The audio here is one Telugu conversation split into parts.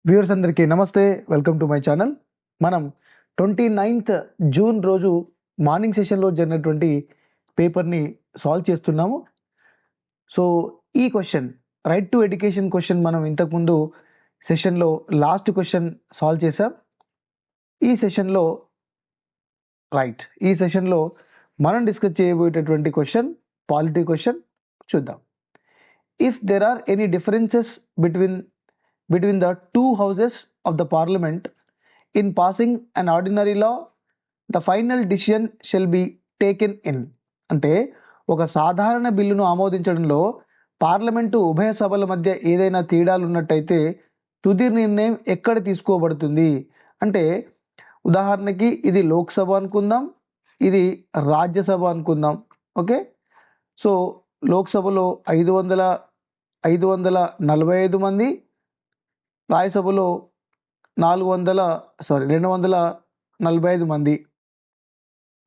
వ్యూవర్స్ అందరికీ నమస్తే. Welcome to my channel. మనం 29th జూన్ రోజు మార్నింగ్ సెషన్లో జరిగినటువంటి పేపర్ని సాల్వ్ చేస్తున్నాము. సో ఈ question right to education question మనం ఇంతకుముందు సెషన్లో లాస్ట్ క్వశ్చన్ సాల్వ్ చేసాం. ఈ సెషన్లో మనం డిస్కస్ చేయబోయేటటువంటి క్వశ్చన్ పాలిటీ క్వశ్చన్ చూద్దాం. If there or any differences between the two houses of the parliament in passing an ordinary law, the final decision shall be taken in. అంటే ఒక సాధారణ బిల్లును ఆమోదించడంలో పార్లమెంటు ఉభయ సభల మధ్య ఏదైనా తేడాలు ఉన్నట్టయితే తుది నిర్ణయం ఎక్కడ తీసుకోబడుతుంది అంటే, ఉదాహరణకి ఇది లోక్సభ అనుకుందాం, ఇది రాజ్యసభ అనుకుందాం. ఓకే, సో లోక్సభలో 545 మంది, రాజ్యసభలో 245 మంది,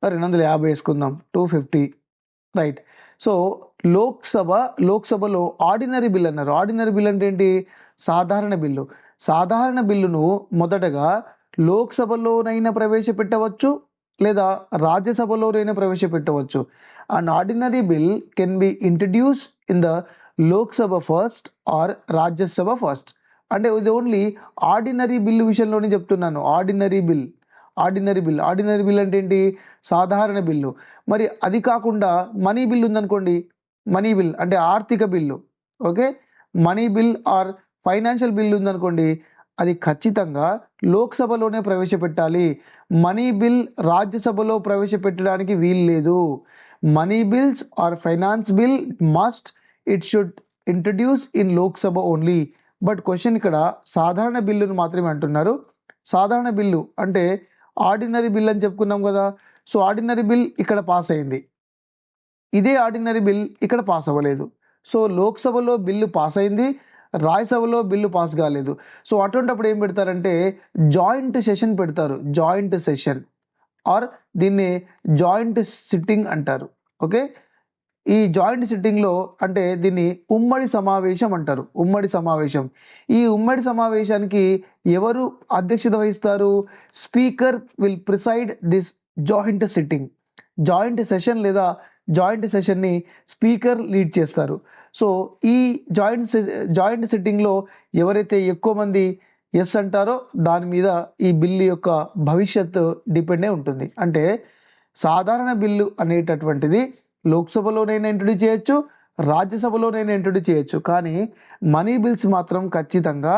250 వేసుకుందాం, 250, రైట్. సో లోక్సభలో ఆర్డినరీ బిల్ అన్నారు. ఆర్డినరీ బిల్ అంటే ఏంటి? సాధారణ బిల్లు. సాధారణ బిల్లును మొదటగా లోక్సభలోనైనా ప్రవేశపెట్టవచ్చు లేదా రాజ్యసభలోనైనా ప్రవేశపెట్టవచ్చు. An ordinary bill can be introduce in the Lok Sabha first or Rajya Sabha first. అంటే ఇది ఓన్లీ ఆర్డినరీ బిల్ విషయంలోనే చెప్తున్నాను. ఆర్డినరీ బిల్ అంటే ఏంటి? సాధారణ బిల్లు. మరి అది కాకుండా మనీ బిల్ ఉందనుకోండి, మనీ బిల్ అంటే ఆర్థిక bill. Okay, money bill or financial bill ఉందనుకోండి, అది ఖచ్చితంగా లోక్సభలోనే ప్రవేశపెట్టాలి. మనీ బిల్ రాజ్యసభలో ప్రవేశపెట్టడానికి వీలు లేదు. Money bills are finance bill it should introduce in Lok Sabha only. But question ఇక్కడ సాధారణ బిల్లును మాత్రమే అంటున్నారు. సాధారణ బిల్లు అంటే ఆర్డినరీ బిల్ అని చెప్పుకున్నాం కదా. సో ఆర్డినరీ బిల్ ఇక్కడ పాస్ అయింది, ఇదే ఆర్డినరీ బిల్ ఇక్కడ పాస్ అవ్వలేదు. సో లోక్సభలో బిల్లు పాస్ అయింది, రాజ్యసభలో బిల్లు పాస్ కాలేదు. సో అటువంటిప్పుడు ఏం పెడతారంటే జాయింట్ సెషన్ పెడతారు. జాయింట్ సెషన్ ఆర్ దీన్ని జాయింట్ సిట్టింగ్ అంటారు. ఓకే, ఈ జాయింట్ సిట్టింగ్లో అంటే దీన్ని ఉమ్మడి సమావేశం అంటారు. ఉమ్మడి సమావేశం. ఈ ఉమ్మడి సమావేశానికి ఎవరు అధ్యక్షత వహిస్తారు? Speaker will preside this joint sitting. Joint session లేదా జాయింట్ సెషన్ని స్పీకర్ లీడ్ చేస్తారు. సో ఈ జాయింట్ సిట్టింగ్లో ఎవరైతే ఎక్కువ మంది ఎస్ అంటారో దాని మీద ఈ బిల్లు యొక్క భవిష్యత్తు డిపెండ్ అయి ఉంటుంది. అంటే సాధారణ బిల్లు అనేటటువంటిది లోక్సభలోనైనా ఇంట్రడ్యూస్ చేయొచ్చు, రాజ్యసభలోనైనా ఇంట్రడ్యూస్ చేయొచ్చు, కానీ మనీ బిల్స్ మాత్రం ఖచ్చితంగా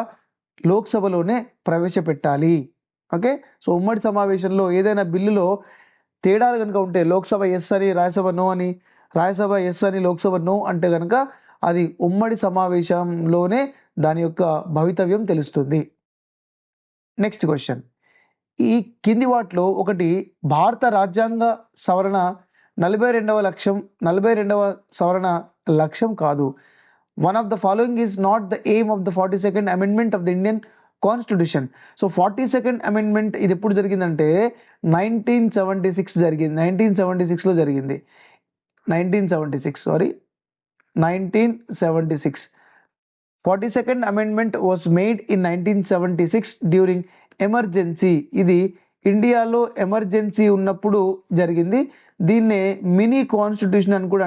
లోక్సభలోనే ప్రవేశపెట్టాలి. ఓకే, సో ఉమ్మడి సమావేశంలో ఏదైనా బిల్లులో తేడాలు కనుక ఉంటే లోక్సభ ఎస్ అని రాజ్యసభ నో అని, రాజ్యసభ ఎస్ అని లోక్సభ నో అంటే కనుక అది ఉమ్మడి సమావేశంలోనే దాని యొక్క భవితవ్యం తెలుస్తుంది. నెక్స్ట్ క్వశ్చన్, ఈ కింది వాటిలో ఒకటి భారత రాజ్యాంగ సవరణ 42వ సవరణ లక్ష్యం కాదు. One of the following is not the aim of the 42nd amendment of the Indian constitution. So 42nd amendment ఇది ఎప్పుడు జరిగిందంటే 1976 జరిగింది. 1976లో జరిగింది. 1976 42nd amendment was made in 1976 during emergency. ఇది ఇండియాలో ఎమర్జెన్సీ ఉన్నప్పుడు జరిగింది. దీన్నే మినీ కాన్స్టిట్యూషన్ అని కూడా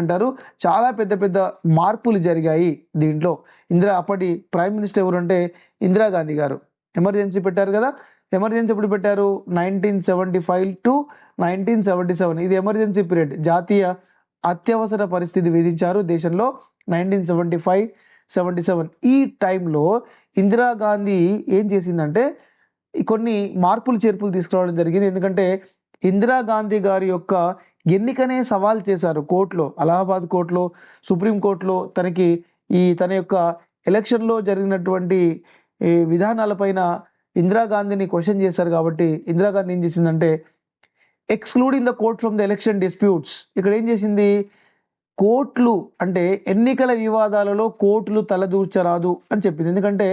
అంటారు. చాలా పెద్ద పెద్ద మార్పులు జరిగాయి దీంట్లో. అప్పటి ప్రైమ్ మినిస్టర్ ఎవరు అంటే ఇందిరాగాంధీ గారు. ఎమర్జెన్సీ పెట్టారు కదా. ఎమర్జెన్సీ ఎప్పుడు పెట్టారు? 1975 to 1977. ఇది ఎమర్జెన్సీ పీరియడ్. జాతీయ అత్యవసర పరిస్థితి విధించారు దేశంలో 1975-77. ఈ టైంలో ఇందిరాగాంధీ ఏం చేసిందంటే కొన్ని మార్పులు చేర్పులు తీసుకురావడం జరిగింది. ఎందుకంటే ఇందిరాగాంధీ గారి యొక్క ఎన్నికనే సవాల్ చేశారు కోర్టులో, అలహాబాద్ కోర్టులో, సుప్రీం కోర్టులో. తన యొక్క ఎలక్షన్లో జరిగినటువంటి విధానాలపైన ఇందిరాగాంధీని క్వశ్చన్ చేశారు. కాబట్టి ఇందిరాగాంధీ ఏం చేసిందంటే excluding the court from the election disputes. ఇక్కడ ఏం చేసింది? కోర్టులు అంటే ఎన్నికల వివాదాలలో కోర్టులు తలదూర్చరాదు అని చెప్పింది. ఎందుకంటే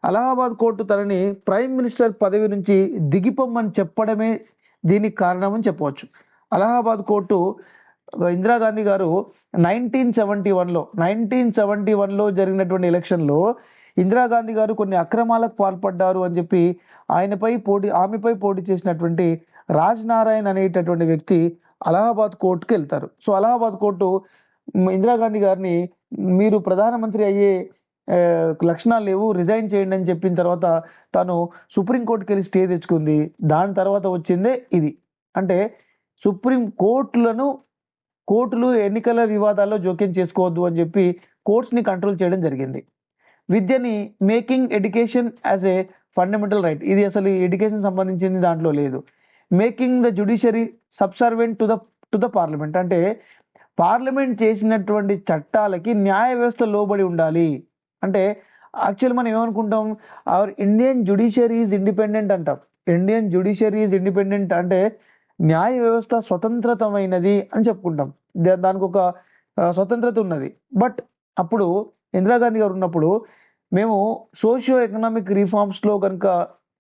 అలహాబాద్ కోర్టు తనని ప్రైమ్ మినిస్టర్ పదవి నుంచి దిగిపోమ్మని చెప్పడమే దీనికి కారణమని చెప్పవచ్చు. అలహాబాద్ కోర్టు ఇందిరాగాంధీ గారు 1971లో జరిగినటువంటి ఎలక్షన్లో ఇందిరాగాంధీ గారు కొన్ని అక్రమాలకు పాల్పడ్డారు అని చెప్పి ఆమెపై పోటీ చేసినటువంటి రాజ్ నారాయణ్ అనేటటువంటి వ్యక్తి అలహాబాద్ కోర్టుకు వెళ్తారు. సో అలహాబాద్ కోర్టు ఇందిరాగాంధీ గారిని మీరు ప్రధానమంత్రి అయ్యే లక్షణాలు లేవు, రిజైన్ చేయండి అని చెప్పిన తర్వాత తను సుప్రీంకోర్టుకి వెళ్ళి స్టే తెచ్చుకుంది. దాని తర్వాత వచ్చిందే ఇది. అంటే కోర్టులు ఎన్నికల వివాదాల్లో జోక్యం చేసుకోవద్దు అని చెప్పి కోర్ట్స్ని కంట్రోల్ చేయడం జరిగింది. విద్యని making education as a fundamental right, ఇది అసలు ఎడ్యుకేషన్ సంబంధించింది దాంట్లో లేదు. Making the judiciary subservient to the parliament, అంటే పార్లమెంట్ చేసినటువంటి చట్టాలకి న్యాయ వ్యవస్థ లోబడి ఉండాలి. అంటే యాక్చువల్ మనం ఏమనుకుంటాం, our Indian judiciary is independent అంటాం. ఇండియన్ జ్యుడిషియరీ ఈజ్ ఇండిపెండెంట్ అంటే న్యాయ వ్యవస్థ స్వతంత్రతమైనది అని చెప్పుకుంటాం, దానికి ఒక స్వతంత్రత ఉన్నది. బట్ అప్పుడు ఇందిరాగాంధీ గారు ఉన్నప్పుడు మేము సోషియో ఎకనామిక్ రిఫార్మ్స్లో కనుక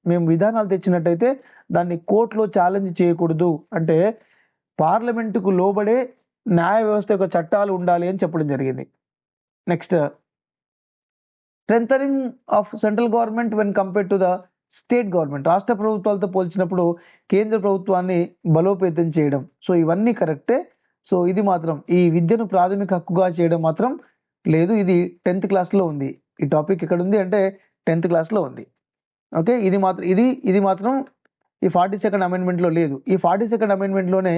మేము విధానాలు తెచ్చినట్టయితే దాన్ని కోర్టులో ఛాలెంజ్ చేయకూడదు, అంటే పార్లమెంటుకు లోబడే న్యాయ వ్యవస్థ యొక్క చట్టాలు ఉండాలి అని చెప్పడం జరిగింది. Next, strengthening of central government when compare to the state government, రాష్ట్ర ప్రభుత్వాలతో పోల్చినప్పుడు కేంద్ర ప్రభుత్వాన్ని బలోపేతం చేయడం. సో ఇవన్నీ కరెక్టే. సో ఇది మాత్రం ఈ విద్యను ప్రాథమిక హక్కుగా చేయడం మాత్రం లేదు. ఇది 10th క్లాస్లో ఉంది. ఈ టాపిక్ ఎక్కడ ఉంది అంటే 10th క్లాస్లో ఉంది. ఓకే, ఇది మాత్రం ఈ 42nd అమెండ్మెంట్లో లేదు. ఈ 42nd అమెండ్మెంట్లోనే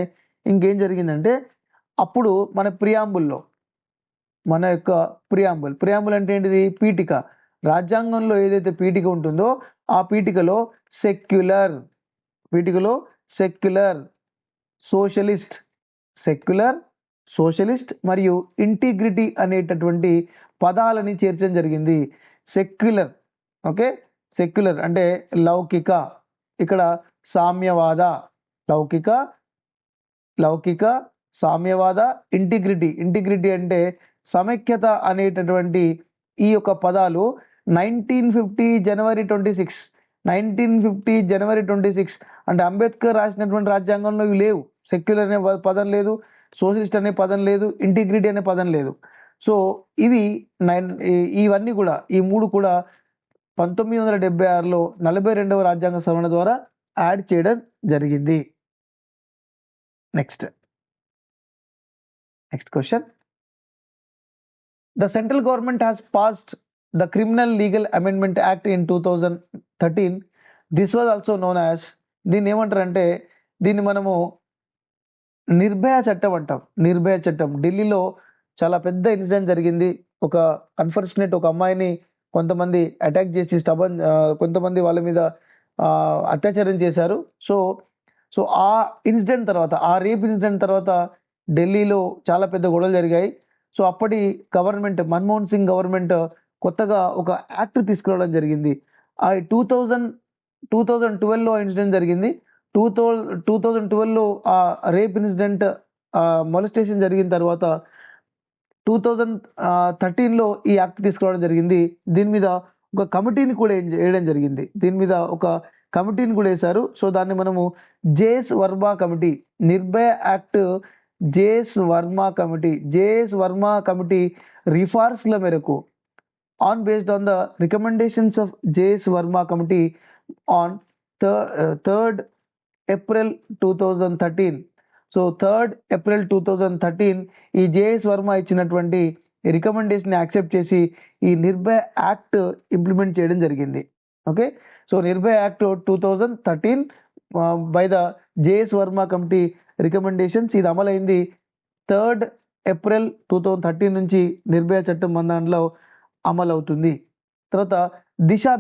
ఇంకేం జరిగిందంటే, అప్పుడు మన యొక్క ప్రియాంబుల్ అంటే ఏంటిది, పీఠిక. రాజ్యాంగంలో ఏదైతే పీఠిక ఉంటుందో ఆ పీఠికలో సెక్యులర్, సోషలిస్ట్ మరియు ఇంటిగ్రిటీ అనేటటువంటి పదాలని చేర్చడం జరిగింది. సెక్యులర్, ఓకే, సెక్యులర్ అంటే లౌకిక, ఇక్కడ సామ్యవాద, లౌకిక సామ్యవాద, ఇంటిగ్రిటీ అంటే సమైక్యత అనేటటువంటి ఈ యొక్క పదాలు 1950 జనవరి 26 అంటే అంబేద్కర్ రాసినటువంటి రాజ్యాంగంలో ఇవి లేవు. సెక్యులర్ అనే పదం లేదు, సోషలిస్ట్ అనే పదం లేదు, ఇంటిగ్రిటీ అనే పదం లేదు. సో ఇవన్నీ కూడా, ఈ మూడు కూడా 1976లో 42వ రాజ్యాంగ సవరణ ద్వారా యాడ్ చేయడం జరిగింది. Next question, the central government has passed the criminal legal amendment act in 2013. This was also known as, దీన్ని ఏమంటారంటే, దీన్ని మనము నిర్భయ చట్టం అంటాం. నిర్భయ చట్టం ఢిల్లీలో చాలా పెద్ద ఇన్సిడెంట్ జరిగింది. ఒక అమ్మాయిని కొంతమంది అటాక్ చేసి కొంతమంది వాళ్ళ మీద అత్యాచారం చేశారు. సో ఆ ఇన్సిడెంట్ తర్వాత, ఆ రేప్ ఇన్సిడెంట్ తర్వాత ఢిల్లీలో చాలా పెద్ద గొడవలు జరిగాయి. సో అప్పటి గవర్నమెంట్, మన్మోహన్ సింగ్ గవర్నమెంట్ కొత్తగా ఒక యాక్ట్ తీసుకురావడం జరిగింది. ఆ 2012లో ఇన్సిడెంట్ జరిగింది. 2012లో ఆ రేప్ ఇన్సిడెంట్, మొలెస్టేషన్ జరిగిన తర్వాత 2013లో ఈ యాక్ట్ తీసుకురావడం జరిగింది. దీని మీద ఒక కమిటీని కూడా వేయడం జరిగింది. వేశారు. సో దాన్ని మనము JS Verma committee, Nirbhaya act JS Verma committee రిఫార్మ్స్ల మేరకు based on the recommendations of J.S. Verma Committee on 3rd April 2013. So 3rd April 2013 ఈ జేఎస్ వర్మ ఇచ్చినటువంటి రికమెండేషన్ యాక్సెప్ట్ చేసి ఈ నిర్భయ యాక్ట్ ఇంప్లిమెంట్ చేయడం జరిగింది. Okay, so Nirbhaya act 2013 by the JS Varma committee recommendations, ఇది అమలైంది 3rd April 2013 నుంచి నిర్భయ చట్టం మన దాంట్లో అమలు అవుతుంది. తర్వాత దిశా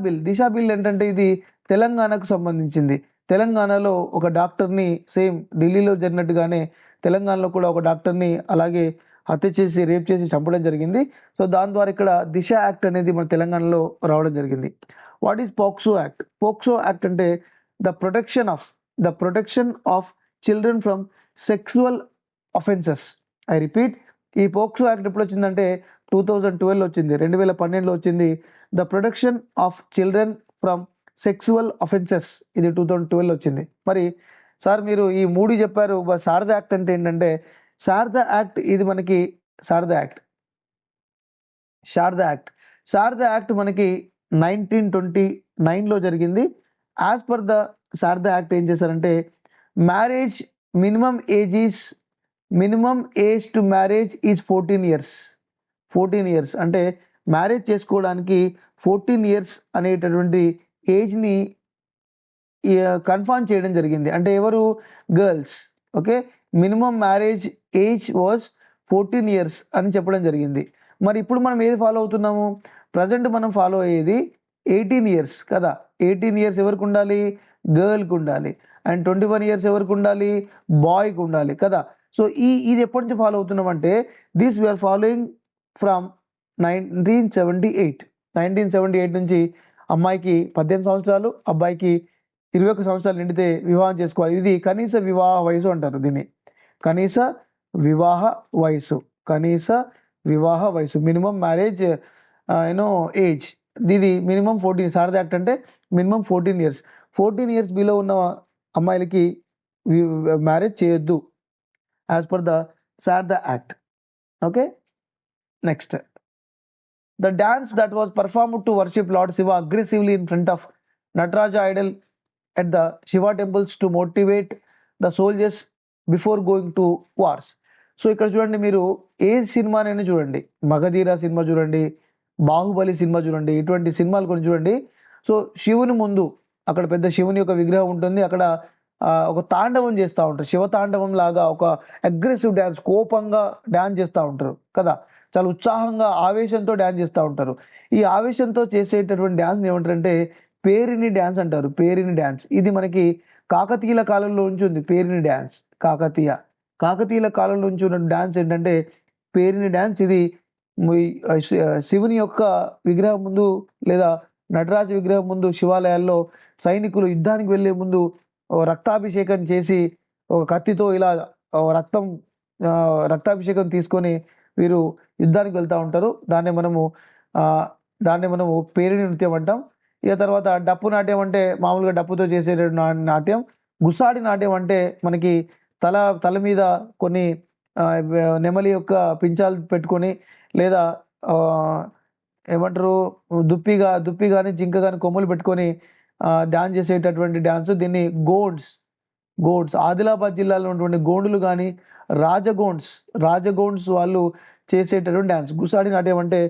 బిల్ ఏంటంటే, ఇది తెలంగాణకు సంబంధించింది. తెలంగాణలో ఒక డాక్టర్ని, సేమ్ ఢిల్లీలో జరిగినట్టుగానే తెలంగాణలో కూడా ఒక డాక్టర్ని అలాగే హత్య చేసి, రేప్ చేసి చంపడం జరిగింది. సో దాని ద్వారా ఇక్కడ దిశ యాక్ట్ అనేది మన తెలంగాణలో రావడం జరిగింది. వాట్ ఈస్ పోక్సో యాక్ట్ అంటే the protection of children from sexual offences. I repeat, ఈ పోక్సో యాక్ట్ ఎప్పుడు వచ్చిందంటే 2012 వచ్చింది, 2012లో వచ్చింది. The protection of children from sexual offences, ఇది 2012లో వచ్చింది. మరి సార్ మీరు ఈ మూడు చెప్పారు, శారదా యాక్ట్ అంటే ఏంటంటే, శారదా యాక్ట్ ఇది మనకి శారదా యాక్ట్ శారదా యాక్ట్ మనకి 1929లో జరిగింది. As per the Sharada act ఏం చేశారంటే marriage minimum age to marriage is 14 years అంటే మ్యారేజ్ చేసుకోవడానికి 14 ఇయర్స్ అనేటటువంటి ఏజ్ని కన్ఫర్మ్ చేయడం జరిగింది. అంటే ఎవరు? Girls. Okay, minimum marriage age was 14 years అని చెప్పడం జరిగింది. మరి ఇప్పుడు మనం ఏది ఫాలో అవుతున్నాము? ప్రజెంట్ మనం ఫాలో అయ్యేది 18 ఇయర్స్ కదా. 18 ఇయర్స్ ఎవరికి ఉండాలి? గర్ల్కి ఉండాలి. అండ్ 21 ఇయర్స్ ఎవరికి ఉండాలి? బాయ్కి ఉండాలి కదా. సో ఇది ఎప్పటి నుంచి ఫాలో అవుతున్నాం అంటే దిస్ వీఆర్ ఫాలోయింగ్ ఫ్రమ్ 1978 నుంచి అమ్మాయికి 18 సంవత్సరాలు, అబ్బాయికి 21 సంవత్సరాలు నిండితే వివాహం చేసుకోవాలి. ఇది కనీస వివాహ వయసు అంటారు దీన్ని. కనీస వివాహ వయసు మినిమం మ్యారేజ్ ఏజ్. ఇది మినిమం 14. శారదా యాక్ట్ అంటే మినిమం 14 ఇయర్స్. 14 ఇయర్స్ బిలో ఉన్న అమ్మాయిలకి మ్యారేజ్ చేయొద్దు as per the Sharada act. Okay, next the dance that was performed to worship Lord Shiva aggressively in front of Nataraja idol at the Shiva temples to motivate the soldiers before going to wars. So ఇక్కడ చూడండి, మీరు ఏ సినిమానైనా చూడండి, మగధీర సినిమా చూడండి, బాహుబలి సినిమా చూడండి, ఇటువంటి సినిమాలు కొన్ని చూడండి. సో శివుని ముందు అక్కడ పెద్ద శివుని యొక్క విగ్రహం ఉంటుంది. అక్కడ ఒక తాండవం చేస్తూ ఉంటారు, శివ తాండవం లాగా ఒక అగ్రెసివ్ డ్యాన్స్, కోపంగా డ్యాన్స్ చేస్తూ ఉంటారు కదా. చాలా ఉత్సాహంగా ఆవేశంతో డ్యాన్స్ చేస్తూ ఉంటారు. ఈ ఆవేశంతో చేసేటటువంటి డ్యాన్స్ ఏమంటారంటే పేరిణి డ్యాన్స్ అంటారు. పేరిణి డ్యాన్స్ ఇది మనకి కాకతీయుల కాలంలో నుంచి ఉంది. పేరిణి డ్యాన్స్ కాకతీయుల కాలంలో నుంచి ఉన్న డ్యాన్స్ ఏంటంటే పేరిణి డ్యాన్స్. ఇది శివుని యొక్క విగ్రహం ముందు లేదా నటరాజ విగ్రహం ముందు శివాలయాల్లో సైనికులు యుద్ధానికి వెళ్లే ముందు రక్తాభిషేకం చేసి ఒక కత్తితో ఇలా రక్తాభిషేకం తీసుకొని వీరు యుద్ధానికి వెళ్తూ ఉంటారు. దాన్ని మనము పేరిణి నృత్యం అంటాం. ఇక తర్వాత డప్పు నాట్యం అంటే మామూలుగా డప్పుతో చేసే నాట్యం. గుసాడి నాట్యం అంటే మనకి తల మీద కొన్ని నెమలి యొక్క పించాలు పెట్టుకొని లేదా ఏమంటారు దుప్పి కానీ జింక కానీ కొమ్ములు పెట్టుకొని డాన్స్ చేసేటటువంటి డాన్స్. దీన్ని గోండ్స్ ఆదిలాబాద్ జిల్లాలో ఉన్నటువంటి గోండులు కానీ రాజగోండ్స్ వాళ్ళు చేసేటటువంటి డ్యాన్స్. గుసాడి నాట్యం అంటే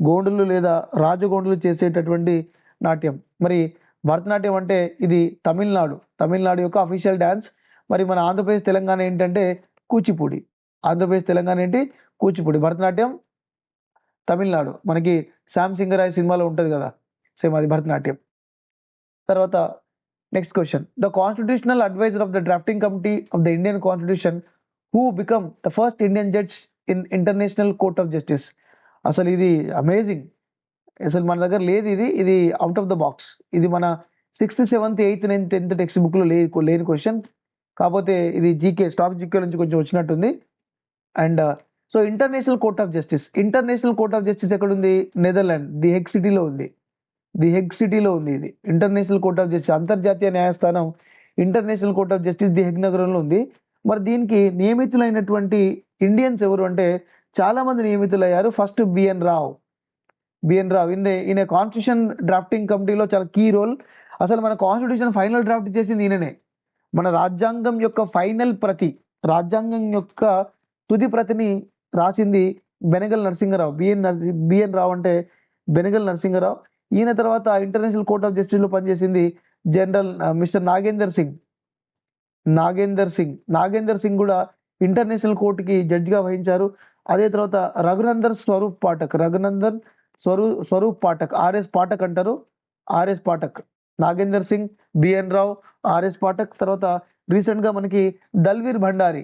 గోండులు లేదా రాజగోండులు చేసేటటువంటి నాట్యం. మరి భరతనాట్యం అంటే ఇది తమిళనాడు యొక్క అఫీషియల్ డ్యాన్స్. మరి మన ఆంధ్రప్రదేశ్ తెలంగాణ ఏంటంటే కూచిపూడి. భరతనాట్యం తమిళనాడు. మనకి శ్యామ్ సింగరాయ్ సినిమాలో ఉంటుంది కదా, సేమ్ అది భరతనాట్యం. తర్వాత next question, the constitutional adviser of the drafting committee of the Indian constitution who become the first Indian judge in international court of justice. అసలు ఇది అమేజింగ్. అసలు మన దగ్గర లేదు ఇది అవుట్ ఆఫ్ ద బాక్స్. ఇది మన 6th, 7th, 8th, 9th, 10th text బుక్లో లేని క్వశ్చన్. కాకపోతే ఇది స్టాక్ జీకే నుంచి కొంచెం వచ్చినట్టుంది. And so international court of justice ఎక్కడుంది? నెదర్లాండ్ ది హెగ్ సిటీలో ఉంది. ఇది ఇంటర్నేషనల్ కోర్ట్ ఆఫ్ జస్టిస్, అంతర్జాతీయ న్యాయస్థానం international court of justice the Hague నగరంలో ఉంది. మరి దీనికి నియమితులైనటువంటి ఇండియన్స్ ఎవరు అంటే చాలా మంది నియమితులయ్యారు. ఫస్ట్ బిఎన్ రావ్ ఈయన కాన్స్టిట్యూషన్ డ్రాఫ్టింగ్ కమిటీలో చాలా కీ రోల్. అసలు మన కాన్స్టిట్యూషన్ ఫైనల్ డ్రాఫ్ట్ చేసింది ఈయననే. మన రాజ్యాంగం యొక్క తుది ప్రతిని రాసింది బెనగల్ నరసింహరావు. బిఎన్ రావు అంటే బెనగల్ నరసింహరావు. ఈయన తర్వాత ఇంటర్నేషనల్ కోర్ట్ ఆఫ్ జస్టిస్ లో పనిచేసింది జనరల్ మిస్టర్ నాగేందర్ సింగ్ కూడా ఇంటర్నేషనల్ కోర్టుకి జడ్జిగా వహించారు. అదే తర్వాత రఘునందన్ స్వరూప్ పాఠక్ ఆర్ఎస్ పాఠక్ అంటారు. నాగేందర్ సింగ్, బిఎన్ రావు, ఆర్ఎస్ పాఠక్. తర్వాత రీసెంట్ గా మనకి దల్వీర్ భండారి.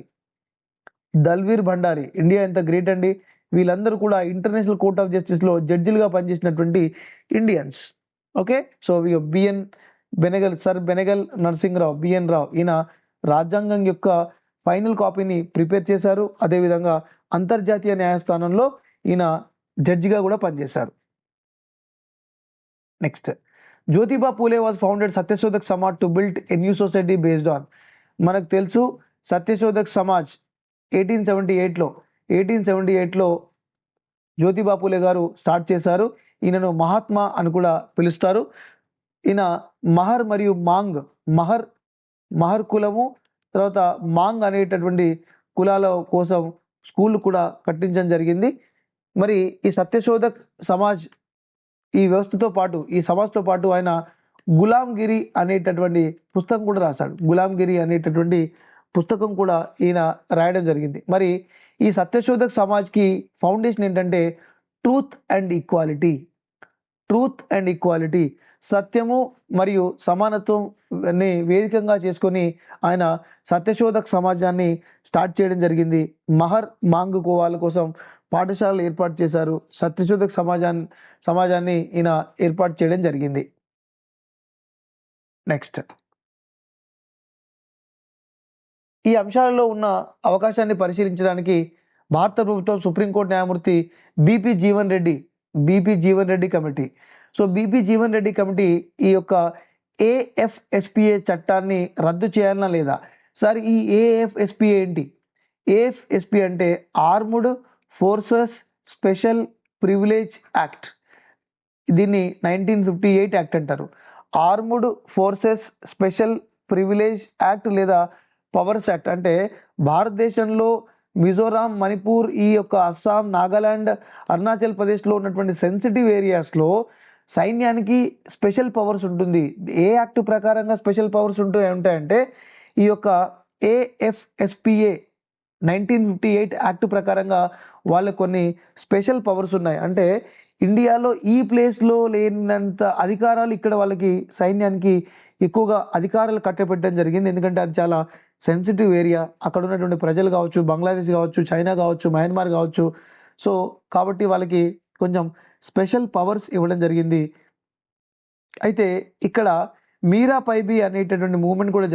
ఇండియా ఎంత గ్రేట్ అండి. వీళ్ళందరూ కూడా ఇంటర్నేషనల్ కోర్ట్ ఆఫ్ జస్టిస్ లో జడ్జిలుగా పనిచేసినటువంటి Indians. Okay, so Benegal Narasimha Rao, BN Rao, ఈయన రాజ్యాంగం యొక్క ఫైనల్ కాపీని ప్రిపేర్ చేశారు. అదేవిధంగా అంతర్జాతీయ న్యాయస్థానంలో ఈయన జడ్జిగా కూడా పనిచేశారు. Next, Jyotiba Phule was founded Satyashodhak Samaj to build a new society based on. మనకు తెలుసు సత్యశోధక్ సమాజ్ 1878లో జ్యోతిబా పూలే గారు స్టార్ట్ చేశారు. ఈయనను మహాత్మా అని కూడా పిలుస్తారు. ఈయన మహర్ మరియు మాంగ్, మహర్ కులము, తర్వాత మాంగ్ అనేటటువంటి కులాల కోసం స్కూల్ కూడా కట్టించడం జరిగింది. మరి ఈ సత్యశోధక్ సమాజ్ ఈ వ్యవస్థతో పాటు, ఈ సమాజ్తో పాటు ఆయన గులాంగిరి అనేటటువంటి పుస్తకం కూడా రాశాడు. గులాంగిరి అనేటటువంటి పుస్తకం కూడా ఈయన రాయడం జరిగింది. మరి ఈ సత్యశోధక్ సమాజ్కి ఫౌండేషన్ ఏంటంటే ట్రూత్ అండ్ ఈక్వాలిటీ, సత్యము మరియు సమానత్వం వేదికగా చేసుకొని ఆయన సత్యశోధక్ సమాజాన్ని స్టార్ట్ చేయడం జరిగింది. మహర్ మాంగ్ వాళ్ళ కోసం పాఠశాలలు ఏర్పాటు చేశారు. సత్యశోధక్ సమాజాన్ని ఈయన ఏర్పాటు చేయడం జరిగింది. నెక్స్ట్, ఈ అంశాలలో ఉన్న అవకాశాన్ని పరిశీలించడానికి భారత ప్రభుత్వం సుప్రీంకోర్టు న్యాయమూర్తి BP Jeevan Reddy committee. So BP Jeevan Reddy committee ఈ యొక్క ఏఎఫ్ఎస్పిఏ చట్టాన్ని రద్దు చేయాలనా లేదా? సార్, ఈ ఏఎఫ్ఎస్పిఏ ఏంటి? ఏఎఫ్ఎస్పిఏ అంటే armed forces special privilege act. దీన్ని 1958 యాక్ట్ అంటారు. Armed forces special privilege act లేదా పవర్స్ యాక్ట్. అంటే భారతదేశంలో మిజోరాం, మణిపూర్, ఈ యొక్క అస్సాం, నాగాలాండ్, అరుణాచల్ ప్రదేశ్లో ఉన్నటువంటి సెన్సిటివ్ ఏరియాస్లో సైన్యానికి స్పెషల్ పవర్స్ ఉంటుంది. ఏ యాక్ట్ ప్రకారంగా స్పెషల్ పవర్స్ ఉంటాయంటే ఈ యొక్క ఏఎఫ్ఎస్పిఏ 1958 యాక్ట్ ప్రకారంగా వాళ్ళకు కొన్ని స్పెషల్ పవర్స్ ఉన్నాయి. అంటే ఇండియాలో ఈ ప్లేస్లో లేనంత అధికారాలు ఇక్కడ వాళ్ళకి సైన్యానికి ఎక్కువగా అధికారాలు కట్టబెట్టడం జరిగింది. ఎందుకంటే అది చాలా సెన్సిటివ్ ఏరియా. అక్కడ ఉన్నటువంటి ప్రజలు కావచ్చు, బంగ్లాదేశ్ కావచ్చు, చైనా కావచ్చు, మయన్మార్ కావచ్చు. సో కాబట్టి వాళ్ళకి కొంచెం స్పెషల్ పవర్స్ ఇవ్వడం జరిగింది. అయితే ఇక్కడ మీరా పైబీ అనేటటువంటి మూమెంట్ కూడా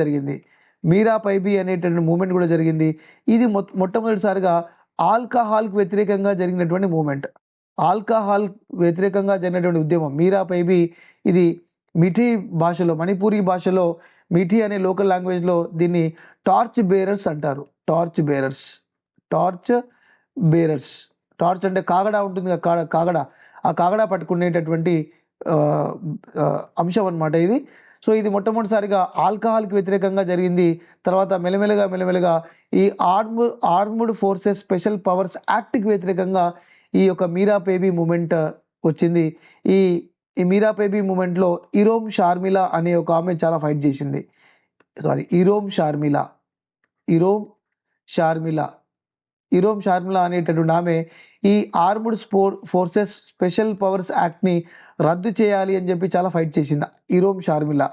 జరిగింది. ఇది మొట్టమొదటిసారిగా ఆల్కహాల్కి వ్యతిరేకంగా జరిగినటువంటి మూమెంట్. ఉద్యమం మీరా పైబీ. ఇది మిఠీ భాషలో, మణిపూరి భాషలో మిఠీ అనే లోకల్ లాంగ్వేజ్లో దీన్ని టార్చ్ బేరర్స్ అంటారు. Torch bearers. టార్చ్ అంటే కాగడా ఉంటుంది కదా, కాగడా. ఆ కాగడా పట్టుకునేటటువంటి అంశం అన్నమాట ఇది. సో ఇది మొట్టమొదటిసారిగా ఆల్కహాల్కి వ్యతిరేకంగా జరిగింది. తర్వాత మెల్లమెల్లగా ఈ ఆర్మ్డ్ ఫోర్సెస్ స్పెషల్ పవర్స్ యాక్ట్కి వ్యతిరేకంగా ఈ యొక్క మీరా పైబీ మూమెంట్ వచ్చింది. ఈ మీరా పైబీ మూమెంట్లో ఇరోమ్ షార్మిలా అనే ఒక ఆమె చాలా ఫైట్ చేసింది. ఇరోమ్ షార్మిలా అనేటటువంటి ఆమె ఈ ఆర్మ్డ్ ఫోర్సెస్ స్పెషల్ పవర్స్ యాక్ట్ని రద్దు చేయాలి అని చెప్పి చాలా ఫైట్ చేసింది. ఇరోమ్ షార్మిలా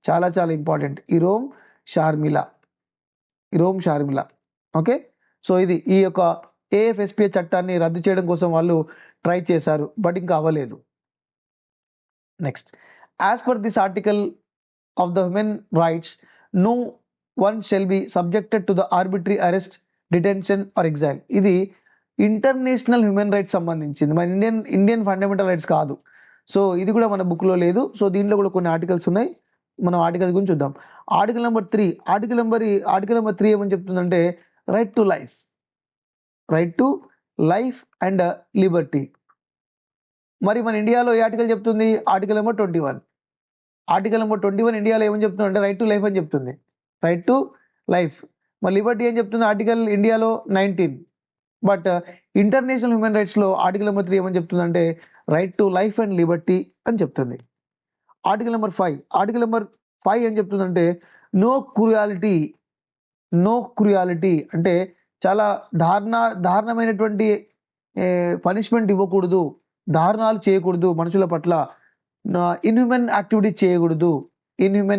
చాలా ఇంపార్టెంట్. ఇరోమ్ షార్మిలా. ఓకే. సో ఇది ఈ యొక్క ఏఎఫ్ఎస్పిఏ చట్టాన్ని రద్దు చేయడం కోసం వాళ్ళు ట్రై చేశారు, బట్ ఇంకా అవ్వలేదు. Next, as per this article of the human rights, no one shall be subjected to the arbitrary arrest, detention or exile. ఇది ఇంటర్నేషనల్ హ్యూమన్ రైట్స్ సంబంధించింది, మన ఇండియన్ ఫండమెంటల్ రైట్స్ కాదు. సో ఇది కూడా మన బుక్లో లేదు. సో దీంట్లో కూడా కొన్ని ఆర్టికల్స్ ఉన్నాయి. మనం ఆర్టికల్ గురించి చూద్దాం. ఆర్టికల్ నెంబర్ 3 ఏమని చెప్తుందంటే right to life and Liberty. మరి మన ఇండియాలో ఏ ఆర్టికల్ చెప్తుంది? ఆర్టికల్ నెంబర్ 21 ఇండియాలో ఏమని చెప్తుంది అంటే రైట్ టు లైఫ్ అని చెప్తుంది. Right to life. మరి లిబర్టీ ఏం చెప్తుంది ఆర్టికల్ ఇండియాలో 19. బట్ ఇంటర్నేషనల్ హ్యూమన్ రైట్స్లో ఆర్టికల్ నెంబర్ 3 ఏమని చెప్తుందంటే right to life and liberty అని చెప్తుంది. ఆర్టికల్ నెంబర్ 5 ఏం చెప్తుందంటే నో క్రుయాలిటీ అంటే చాలా దారుణమైనటువంటి పనిష్మెంట్ ఇవ్వకూడదు, దారుణాలు చేయకూడదు మనుషుల పట్ల, ఇన్హ్యూమన్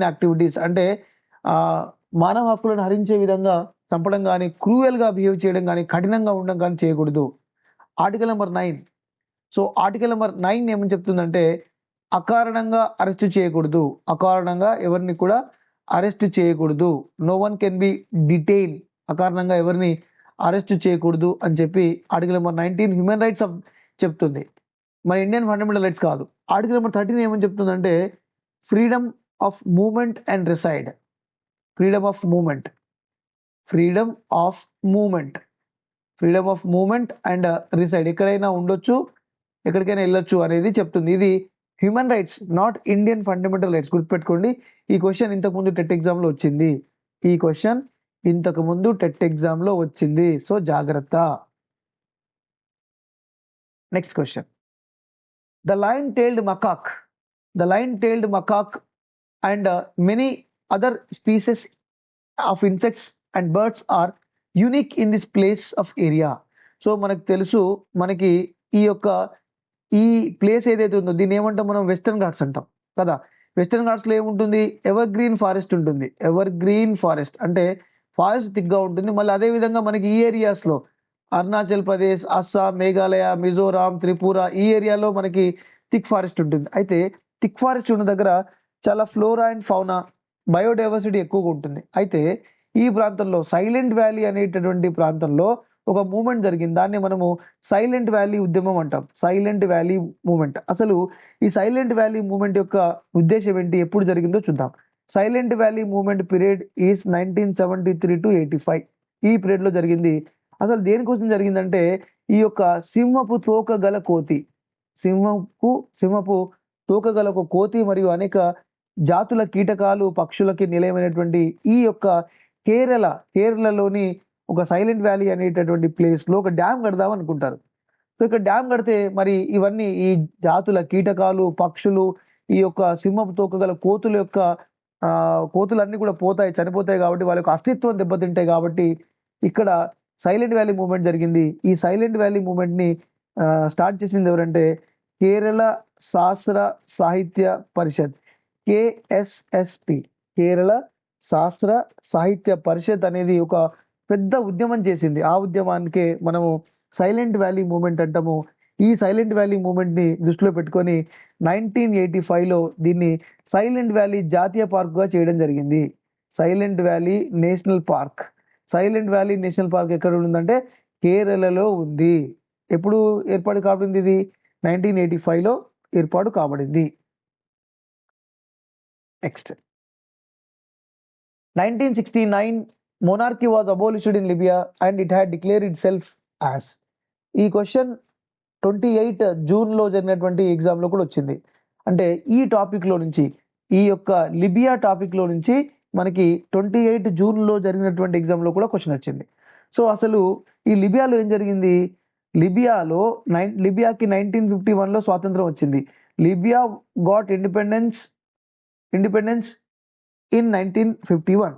యాక్టివిటీస్ అంటే మానవ హక్కులను హరించే విధంగా చంపడం కానీ, క్రూయల్గా బిహేవ్ చేయడం కానీ, కఠినంగా ఉండడం కానీ చేయకూడదు. Article number 9. So article number 9 ఏమని చెప్తుందంటే అకారణంగా అరెస్ట్ చేయకూడదు, అకారణంగా ఎవరిని కూడా అరెస్ట్ చేయకూడదు. No one can be detain, అకారణంగా ఎవరిని అరెస్ట్ చేయకూడదు అని చెప్పి ఆర్టికల్ నెంబర్ 19 హ్యూమన్ రైట్స్ చెప్తుంది, మన ఇండియన్ ఫండమెంటల్ రైట్స్ కాదు. ఆర్టికల్ నెంబర్ 13 ఏమని చెప్తుందంటే freedom of moment and reside. Freedom of moment freedom of movement and reside, ఎక్కడైనా ఉండొచ్చు, ఎక్కడికైనా వెళ్ళొచ్చు అనేది చెప్తుంది. ఇది human rights, not Indian fundamental rights. గుర్తుపెట్టుకోండి, ఈ క్వశ్చన్ ఇంతకుముందు టెట్ ఎగ్జామ్లో వచ్చింది. ఈ క్వశ్చన్ ఇంతకుముందు టెట్ ఎగ్జామ్లో వచ్చింది, సో జాగ్రత్త. Next question, the lion tailed macaque, the lion tailed macaque and many other species of insects and birds are unique in this place of area. So మనకు తెలుసు, మనకి ఈ ప్లేస్ ఏదైతే ఉందో దీన్ని ఏమంటాం మనం, వెస్టర్న్ ఘాట్స్ అంటాం కదా. వెస్టర్న్ ఘాట్స్లో ఏముంటుంది, ఎవర్ గ్రీన్ ఫారెస్ట్ ఉంటుంది. ఎవర్ గ్రీన్ ఫారెస్ట్ అంటే ఫారెస్ట్ థిక్గా ఉంటుంది. మళ్ళీ అదేవిధంగా మనకి ఈ ఏరియాస్లో అరుణాచల్ ప్రదేశ్, అస్సాం, మేఘాలయ, మిజోరాం, త్రిపుర, ఈ ఏరియాలో మనకి థిక్ ఫారెస్ట్ ఉంటుంది. అయితే థిక్ ఫారెస్ట్ ఉన్న దగ్గర చాలా ఫ్లోరా అండ్ ఫౌనా, బయోడైవర్సిటీ ఎక్కువగా ఉంటుంది. అయితే ఈ ప్రాంతంలో సైలెంట్ వ్యాలీ అనేటటువంటి ప్రాంతంలో ఒక మూమెంట్ జరిగింది, దాన్ని మనము సైలెంట్ వ్యాలీ ఉద్యమం అంటాం. Silent Valley movement. అసలు ఈ సైలెంట్ వ్యాలీ మూమెంట్ యొక్క ఉద్దేశం ఏంటి, ఎప్పుడు జరిగిందో చూద్దాం. Silent Valley movement period is 1973 to 85. ఈ పీరియడ్లో జరిగింది. అసలు దేనికోసం జరిగిందంటే, ఈ యొక్క సింహపు తోక గల కోతి, సింహపు తోక గల ఒక కోతి మరియు అనేక జాతుల కీటకాలు, పక్షులకి నిలయమైనటువంటి ఈ యొక్క కేరళలోని ఒక సైలెంట్ వ్యాలీ అనేటటువంటి ప్లేస్లో ఒక డ్యామ్ కడదాం అనుకుంటారు. సో ఇక్కడ డ్యామ్ కడితే మరి ఇవన్నీ ఈ జాతుల కీటకాలు, పక్షులు, ఈ యొక్క సింహపు తోక గల కోతుల యొక్క కోతులన్నీ కూడా పోతాయి, చనిపోతాయి. కాబట్టి వాళ్ళ యొక్క అస్తిత్వం దెబ్బతింటాయి. కాబట్టి ఇక్కడ సైలెంట్ వ్యాలీ మూవ్మెంట్ జరిగింది. ఈ సైలెంట్ వ్యాలీ మూవ్మెంట్ని స్టార్ట్ చేసింది ఎవరంటే కేరళ శాస్త్ర సాహిత్య పరిషత్, KSSP, కేరళ శాస్త్ర సాహిత్య పరిషత్ అనేది ఒక పెద్ద ఉద్యమం చేసింది. ఆ ఉద్యమానికే మనము సైలెంట్ వ్యాలీ మూవ్మెంట్ అంటాము. ఈ సైలెంట్ వ్యాలీ మూవ్మెంట్ని దృష్టిలో పెట్టుకొని 1985లో దీన్ని సైలెంట్ వ్యాలీ జాతీయ పార్క్గా చేయడం జరిగింది. Silent valley national park. Silent valley national park ఎక్కడ ఉందంటే కేరళలో ఉంది. ఎప్పుడు ఏర్పాటు కాబడింది ఇది? 1985లో ఏర్పాటు కాబడింది. Next, 1969 monarchy was abolished in Libya and it had declared itself as. ఈ క్వశ్చన్ 28 జూన్లో జరిగినటువంటి ఎగ్జామ్లో కూడా వచ్చింది. అంటే ఈ టాపిక్లో నుంచి, ఈ యొక్క లిబియా టాపిక్లో నుంచి మనకి 28 జూన్లో జరిగినటువంటి ఎగ్జామ్లో కూడా క్వశ్చన్ వచ్చింది. సో అసలు ఈ లిబియాలో ఏం జరిగింది? లిబియాకి 1951లో స్వాతంత్రం వచ్చింది. Libya got independence in 1951.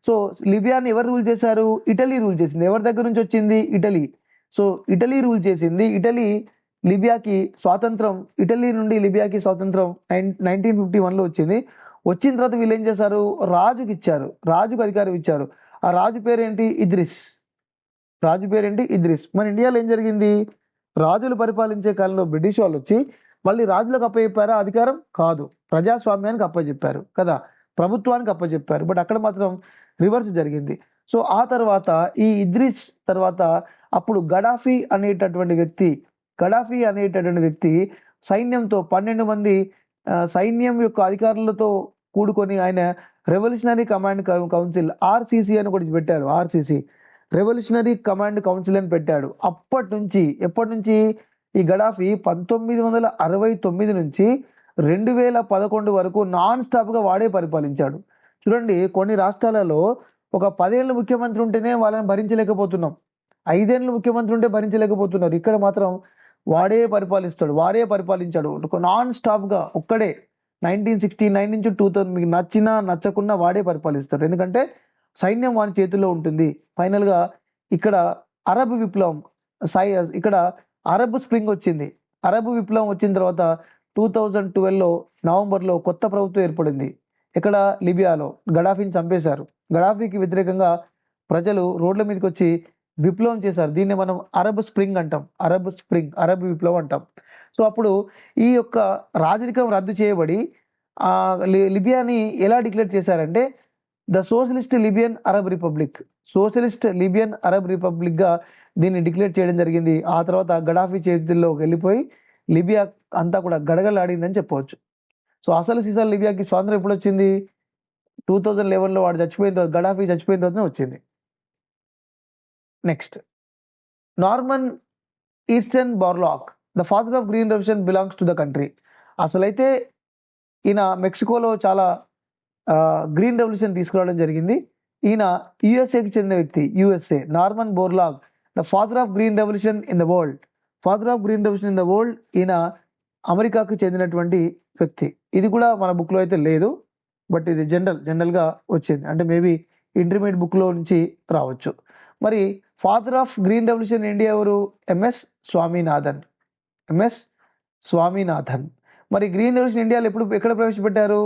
So లిబియాని ఎవరు రూల్ చేశారు? ఇటలీ రూల్ చేసింది. ఎవరి దగ్గర నుంచి వచ్చింది? ఇటలీ. సో ఇటలీ రూల్ చేసింది. లిబియాకి స్వాతంత్రం, ఇటలీ నుండి లిబియాకి స్వాతంత్రం 1951లో వచ్చింది. వచ్చిన తర్వాత వీళ్ళు ఏం చేశారు? రాజుకి ఇచ్చారు, రాజుకు అధికారం ఇచ్చారు. ఆ రాజు పేరేంటి? ఇద్రిస్. రాజు పేరేంటి? ఇద్రిస్. మన ఇండియాలో ఏం జరిగింది? రాజులు పరిపాలించే కాలంలో బ్రిటిష్ వాళ్ళు వచ్చి మళ్ళీ రాజులకు అప్పచెప్పారా అధికారం? కాదు, ప్రజాస్వామ్యానికి అప్పచెప్పారు కదా, ప్రభుత్వానికి అప్పచెప్పారు. బట్ అక్కడ మాత్రం రివర్స్ జరిగింది. సో ఆ తర్వాత ఈ ఇద్రిస్ తర్వాత అప్పుడు గడాఫీ అనేటటువంటి వ్యక్తి సైన్యంతో 12 మంది సైన్యం యొక్క అధికారులతో కూడుకొని ఆయన రెవల్యూషనరీ కమాండ్ కౌన్సిల్, RCC అని ఒకటి పెట్టాడు. RCC, రెవల్యూషనరీ కమాండ్ కౌన్సిల్ అని పెట్టాడు. ఎప్పటి నుంచి ఈ గడాఫీ 1969 నుంచి 2011 వరకు నాన్ స్టాప్గా వాడే పరిపాలించాడు. చూడండి, కొన్ని రాష్ట్రాలలో ఒక 10 ఏళ్ళు ముఖ్యమంత్రి ఉంటేనే వాళ్ళని భరించలేకపోతున్నాం, 5 ఏళ్ళు ముఖ్యమంత్రి ఉంటే భరించలేకపోతున్నారు. ఇక్కడ మాత్రం వాడే పరిపాలించాడు నాన్ స్టాప్గా, ఒక్కడే 1969 నుంచి 2000, మీకు నచ్చినా నచ్చకున్నా వాడే పరిపాలిస్తాడు. ఎందుకంటే సైన్యం వాని చేతుల్లో ఉంటుంది. ఫైనల్గా ఇక్కడ అరబ్ విప్లవం, ఇక్కడ అరబ్ స్ప్రింగ్ వచ్చింది. అరబ్ విప్లవం వచ్చిన తర్వాత 2012లో నవంబర్లో కొత్త ప్రభుత్వం ఏర్పడింది. ఇక్కడ లిబియాలో గడాఫీని చంపేశారు. గడాఫీకి వ్యతిరేకంగా ప్రజలు రోడ్ల మీదకి వచ్చి విప్లవం చేశారు. దీన్ని మనం అరబ్ స్ప్రింగ్ అంటాం, అరబ్ విప్లవం అంటాం. సో అప్పుడు ఈ యొక్క రాజరికం రద్దు చేయబడి లిబియాని ఎలా డిక్లేర్ చేశారంటే ద సోషలిస్ట్ లిబియన్ అరబ్ రిపబ్లిక్గా దీన్ని డిక్లేర్ చేయడం జరిగింది. ఆ తర్వాత గడాఫీ చేతుల్లో వెళ్ళిపోయి లిబియా అంతా కూడా గడగలాడిందని చెప్పవచ్చు. సో అసలు సీసాలు లిబియాకి స్వాతంత్రం ఎప్పుడు వచ్చింది? 2011లో వాడు చచ్చిపోయిన తర్వాత, గడాఫీ చచ్చిపోయిన తర్వాతనే వచ్చింది. Next, Norman eastern Borlaug the father of green revolution belongs to the country. అసలైతే ఈయన మెక్సికోలో చాలా గ్రీన్ రెవల్యూషన్ తీసుకురావడం జరిగింది. ఈయన యుఎస్ఏకి చెందిన వ్యక్తి. USA, Norman Borlaug the father of green revolution in the world. Father of green revolution in the world, ఈయన అమెరికాకు చెందినటువంటి వ్యక్తి. ఇది కూడా మన బుక్లో అయితే లేదు, బట్ ఇది జనరల్గా వచ్చింది, అంటే మేబీ ఇంటర్మీడియట్ బుక్లో నుంచి రావచ్చు. మరి father of green revolution India ఎవరు? ఎంఎస్ స్వామినాథన్. ఎంఎస్ స్వామినాథన్. మరి గ్రీన్ రెవల్యూషన్ ఇండియాలో ఎక్కడ ప్రవేశపెట్టారు?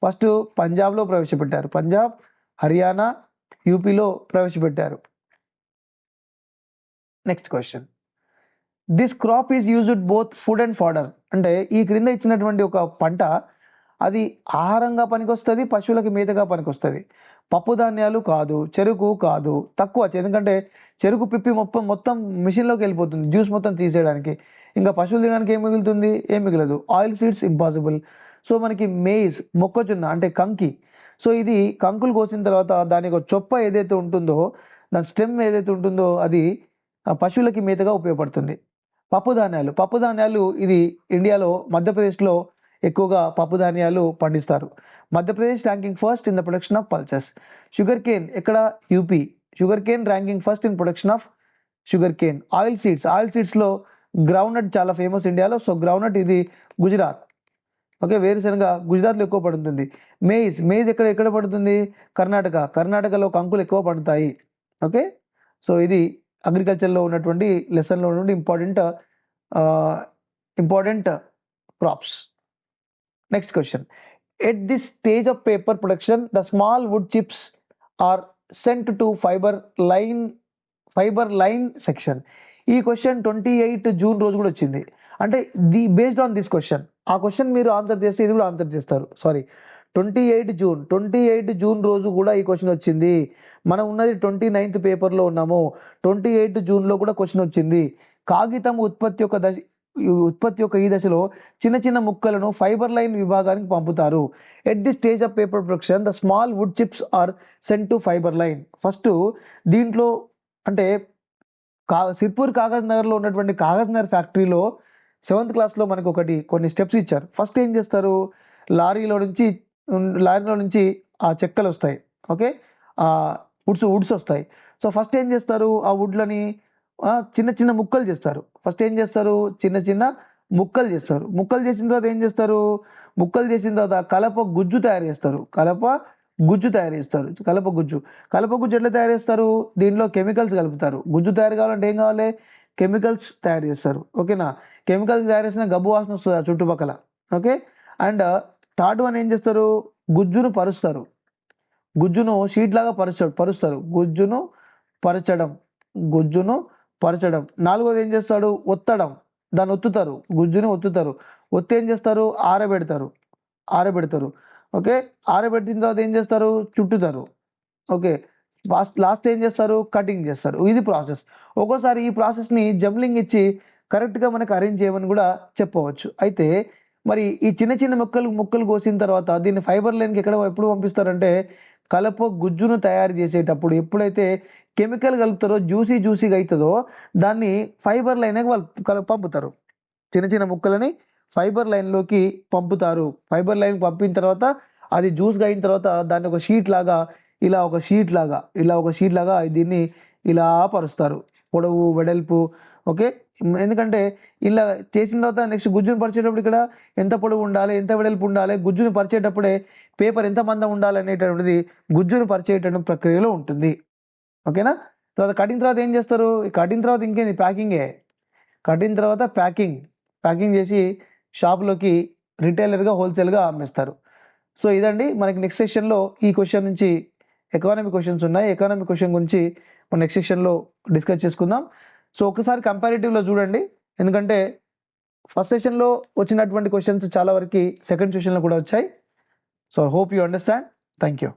ఫస్ట్ పంజాబ్లో ప్రవేశపెట్టారు. పంజాబ్, హర్యానా, యూపీలో ప్రవేశపెట్టారు. Next question, this crop is used both food and fodder. అంటే ఈ క్రింద ఇచ్చినటువంటి ఒక పంట అది ఆహారంగా పనికొస్తుంది, పశువులకి మేతగా పనికొస్తుంది. పప్పు ధాన్యాలు కాదు, చెరుకు కాదు, తక్కువ. ఎందుకంటే చెరుకు పిప్పి మొత్తం మిషన్లోకి వెళ్ళిపోతుంది, జ్యూస్ మొత్తం తీసేయడానికి. ఇంకా పశువులు తినడానికి ఏం మిగులుతుంది? ఏం మిగలదు. Oil seeds impossible. సో మనకి మేజ్, మొక్కజొన్న అంటే కంకి. సో ఇది కంకులు కోసిన తర్వాత దాని ఒక చొప్ప ఏదైతే ఉంటుందో, దాని స్టెమ్ ఏదైతే ఉంటుందో అది పశువులకి మేతగా ఉపయోగపడుతుంది. పప్పు ధాన్యాలు ఇది ఇండియాలో మధ్యప్రదేశ్లో ఎక్కువగా పప్పు ధాన్యాలు పండిస్తారు. Madhya Pradesh ranking first in the production of pulses. Sugar cane ఎక్కడ? UP. Sugar cane ranking first in production of sugar cane. Oil సీడ్స్లో గ్రౌండ్నట్ చాలా ఫేమస్ ఇండియాలో. సో గ్రౌండ్నట్ ఇది గుజరాత్. ఓకే, వేరుశనగ గుజరాత్లో ఎక్కువ పడుతుంది. మేజ్ ఎక్కడ పడుతుంది? కర్ణాటకలో కంకులు ఎక్కువ పండుతాయి. ఓకే, సో ఇది అగ్రికల్చర్లో ఉన్నటువంటి లెసన్లో నుండి important crops. Next question, at this stage of paper production the small wood chips are sent to fibre line section. ఈ క్వశ్చన్ 28 జూన్ రోజు కూడా వచ్చింది. అంటే బేస్డ్ ఆన్ దిస్ క్వశ్చన్, ఆ క్వశ్చన్ మీరు ఆన్సర్ చేస్తే ఇది కూడా ఆన్సర్ చేస్తారు. 28 జూన్ రోజు కూడా ఈ క్వశ్చన్ వచ్చింది. మనం ఉన్నది 29th పేపర్లో ఉన్నాము. 28 జూన్లో కూడా క్వశ్చన్ వచ్చింది. కాగితం ఉత్పత్తి యొక్క ఈ దశలో చిన్న చిన్న ముక్కలను ఫైబర్ లైన్ విభాగానికి పంపుతారు. At the stage of paper production the small wood chips are sent to fibre line. First దీంట్లో అంటే సిర్పూర్ కాగజ్ నగర్లో ఉన్నటువంటి కాగజ్ నగర్ ఫ్యాక్టరీలో 7th క్లాస్లో మనకు కొన్ని స్టెప్స్ ఇచ్చారు. ఫస్ట్ ఏం చేస్తారు? లారీలో నుంచి ఆ చెక్కలు వస్తాయి. ఓకే, వుడ్స్ వస్తాయి. సో ఫస్ట్ ఏం చేస్తారు? ఆ వుడ్లని చిన్న చిన్న ముక్కలు చేస్తారు. ముక్కలు చేసిన తర్వాత ఏం చేస్తారు? ముక్కలు చేసిన తర్వాత కలప గుజ్జు తయారు చేస్తారు. కలప గుజ్జు ఎట్లా తయారు చేస్తారు? దీనిలో కెమికల్స్ కలుపుతారు. గుజ్జు తయారు కావాలంటే ఏం కావాలి? కెమికల్స్ తయారు చేస్తారు. ఓకేనా? కెమికల్స్ తయారు చేసిన గబ్బు వాసన వస్తుంది ఆ చుట్టుపక్కల. ఓకే, అండ్ థర్డ్ వన్ ఏం చేస్తారు? గుజ్జును షీట్ లాగా పరుస్తారు. గుజ్జును పరచడం. నాలుగోది ఏం చేస్తాడు? ఒత్తడం. దాన్ని గుజ్జుని ఒత్తుతారు. ఏం చేస్తారు? ఆరబెడతారు. ఓకే, ఆరబెట్టిన తర్వాత ఏం చేస్తారు? చుట్టుతారు. ఓకే, లాస్ట్ ఏం చేస్తారు? కటింగ్ చేస్తారు. ఇది ప్రాసెస్. ఒక్కోసారి ఈ ప్రాసెస్ని జంబ్లింగ్ ఇచ్చి కరెక్ట్గా మనకు అరేంజ్ చేయమని కూడా చెప్పవచ్చు. అయితే మరి ఈ చిన్న చిన్న ముక్కలు కోసిన తర్వాత దీన్ని ఫైబర్ లైన్కి ఎప్పుడు పంపిస్తారంటే కలప గుజ్జును తయారు చేసేటప్పుడు ఎప్పుడైతే కెమికల్ కలుపుతారో జ్యూసీగా అవుతుందో దాన్ని ఫైబర్ లైన్కి వాళ్ళు పంపుతారు. చిన్న చిన్న ముక్కలని ఫైబర్ లైన్లోకి పంపుతారు. ఫైబర్ లైన్ పంపిన తర్వాత అది జ్యూస్గా అయిన తర్వాత దాన్ని ఒక షీట్ లాగా దీన్ని ఇలా పరుస్తారు. పొడవు వెడల్పు. ఓకే, ఎందుకంటే ఇలా చేసిన తర్వాత నెక్స్ట్ గుజ్జును పరిచేటప్పుడు ఇక్కడ ఎంత పొడవు ఉండాలి, ఎంత వెడల్పు ఉండాలి, గుజ్జును పరిచేటప్పుడే పేపర్ ఎంత మందం ఉండాలి అనేటటువంటిది గుజ్జును పరిచేయటం ప్రక్రియలో ఉంటుంది. ఓకేనా? తర్వాత కటింగ్ తర్వాత ఏం చేస్తారు? కటింగ్ తర్వాత ఇంకేంది? కటింగ్ తర్వాత ప్యాకింగ్ చేసి షాప్లోకి రిటైలర్గా హోల్సేల్గా అమ్మేస్తారు. సో ఇదండి మనకి నెక్స్ట్ సెషన్లో ఈ క్వశ్చన్ నుంచి ఎకానమీ క్వశ్చన్స్ ఉన్నాయి. ఎకానమీ క్వశ్చన్ గురించి మనం నెక్స్ట్ సెషన్లో డిస్కస్ చేసుకుందాం. సో ఒకసారి కంపారిటివ్లో చూడండి, ఎందుకంటే ఫస్ట్ సెషన్లో వచ్చినటువంటి క్వశ్చన్స్ చాలా వరకు సెకండ్ సెషన్లో కూడా వచ్చాయి. So hope you understand. Thank you.